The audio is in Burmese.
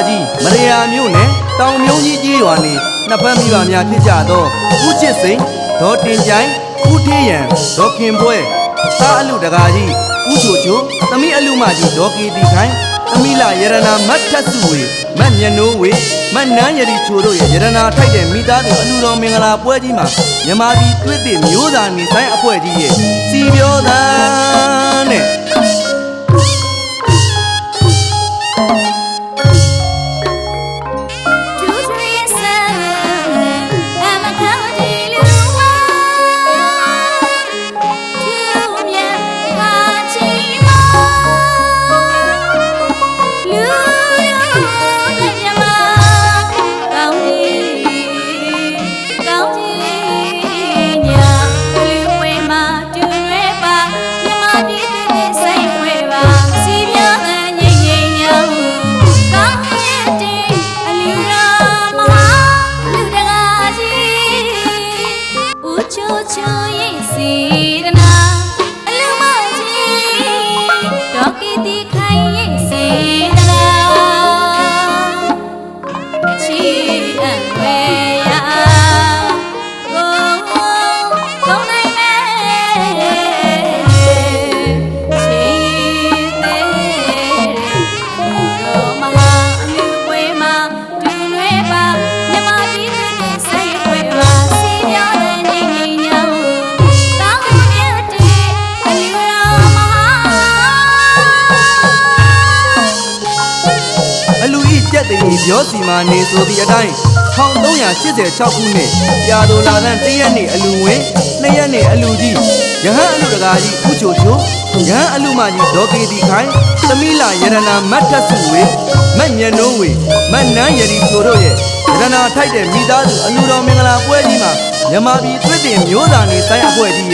ကြီးမရယာမျိုးနဲ့တောင်မြုံကြီးကြီးရွာနေနှစ်ဖက်မိဘများဖြစ်ကြသောဦးချစ်စိန်ဒေါ်တင်ကြိုင်ဦးထေးရန်ဒေါ်ခင်ပွဲသားအလူတကာကြီးဦးချိုချိုသမီးအလူမကြီးဒေါ်ကီတီခိုင်သမီးလာရတနာမတ်ထက်စုဝေမတ်မြနိုးဝေမတ်နန်းရည်ချိုတို့ရဲ့ရတနာထိုက်တဲ့မိသားစုအလူတော်မင်္ဂလာပွဲကြီးမှာမြမပြည်တွေ့တဲ့မျိုးသားနေဆိုင်အဖွဲ့ကြီးရဲ့စီပြောသံနဲ့ပြောစီမာနေဆိုသည့်အတိုင်း1386ခုနှစ်ပြာတော်လာတဲ့1ရက်နေ့အလူဝင်2ရက်နေ့အလူကြီးရဟန်းအလူတကာကြီးဦးချိုချိုရဟန်းအလူမကြီးဒေါ်ကီတီခိုင်သမီးလာရတနာမတ်ထက်စုဝေမတ်ညနိုးဝေမတ်နန်းရည်ချိုတို့ရဲ့ရတနာထိုက်တဲ့မိသားစုအလူတော်မင်္ဂလာပွဲကြီးမှာမြမပြည်တွေ့တဲ့မျိုးသားနေဆိုင်အဖွဲ့ကြီး